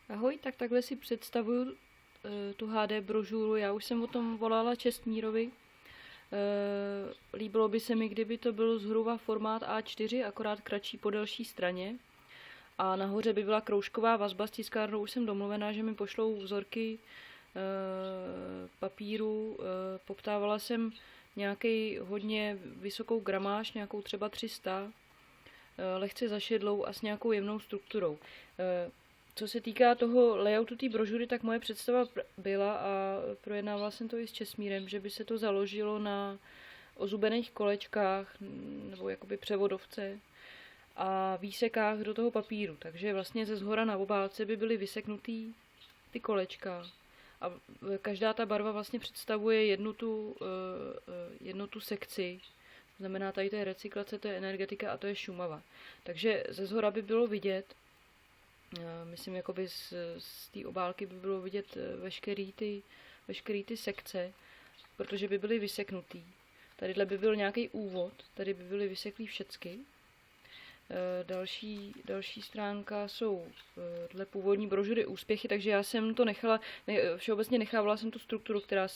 Ahoj, tak takhle si představuju tu HD brožuru. Já už jsem o tom volala Čestmírovi. Líbilo by se mi, kdyby to byl zhruba formát A4, akorát kratší po delší straně. A nahoře by byla kroužková vazba s tiskárnou. Už jsem domluvená, že mi pošlou vzorky papíru. Poptávala jsem nějaký hodně vysokou gramáž, nějakou třeba 300, lehce zašedlou a s nějakou jemnou strukturou. Co se týká toho layoutu té brožury, tak moje představa byla, a projednávala jsem to i s Česmírem, že by se to založilo na ozubených kolečkách nebo jakoby převodovce a výsekách do toho papíru. Takže vlastně ze zhora na obálce by byly vyseknutý ty kolečka. A každá ta barva vlastně představuje jednu tu sekci. To znamená, tady to je recyklace, to je energetika a to je Šumava. Takže ze zhora by bylo vidět, myslím, jakoby z té obálky by bylo vidět veškerý ty sekce, protože by byly vyseknutý. Tadyhle by byl nějaký úvod, tady by byly vyseklý všecky. Další stránka jsou dle původní brožury úspěchy, takže já jsem to všeobecně nechávala jsem tu strukturu, která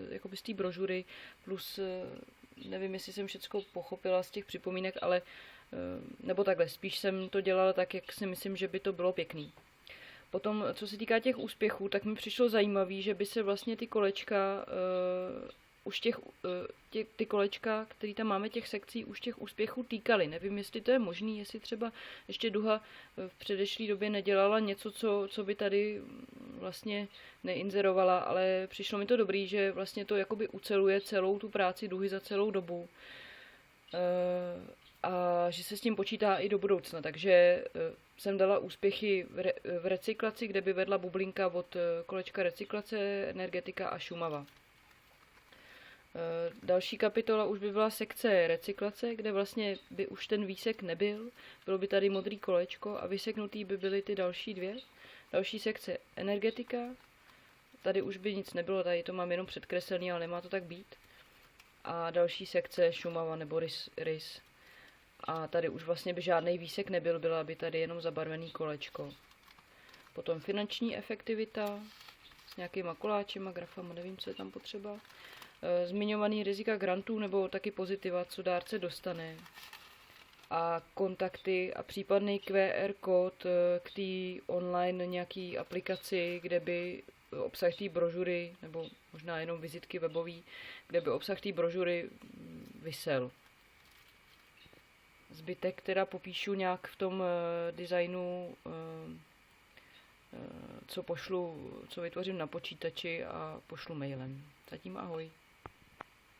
jakoby z té brožury, plus nevím, jestli jsem všecko pochopila z těch připomínek, ale nebo takhle, spíš jsem to dělala tak, jak si myslím, že by to bylo pěkný. Potom, co se týká těch úspěchů, tak mi přišlo zajímavý, že by se vlastně ty kolečka, ty kolečka, které tam máme, těch sekcí, už těch úspěchů týkaly. Nevím, jestli to je možný, jestli třeba ještě Duha v předešlé době nedělala něco, co by tady vlastně neinzerovala, ale přišlo mi to dobrý, že vlastně to jakoby uceluje celou tu práci Duhy za celou dobu. A že se s tím počítá i do budoucna. Takže jsem dala úspěchy v recyklaci, kde by vedla bublinka od kolečka recyklace, energetika a Šumava. Další kapitola už by byla sekce recyklace, kde vlastně by už ten výsek nebyl. Bylo by tady modrý kolečko a vyseknutý by byly ty další dvě. Další sekce energetika. Tady už by nic nebylo, tady to mám jenom předkreslený, ale nemá to tak být. A další sekce Šumava nebo rys. A tady už vlastně by žádný výsek nebyl, byla by tady jenom zabarvený kolečko. Potom finanční efektivita s nějakýma koláčema, grafama, nevím, co je tam potřeba. Zmiňovaný rizika grantů nebo taky pozitiva, co dárce dostane. A kontakty a případný QR kód k té online nějaký aplikaci, kde by obsah té brožury, nebo možná jenom vizitky webový, kde by obsah té brožury visel. Zbytek teda popíšu nějak v tom designu, co vytvořím na počítači a pošlu mailem. Zatím ahoj.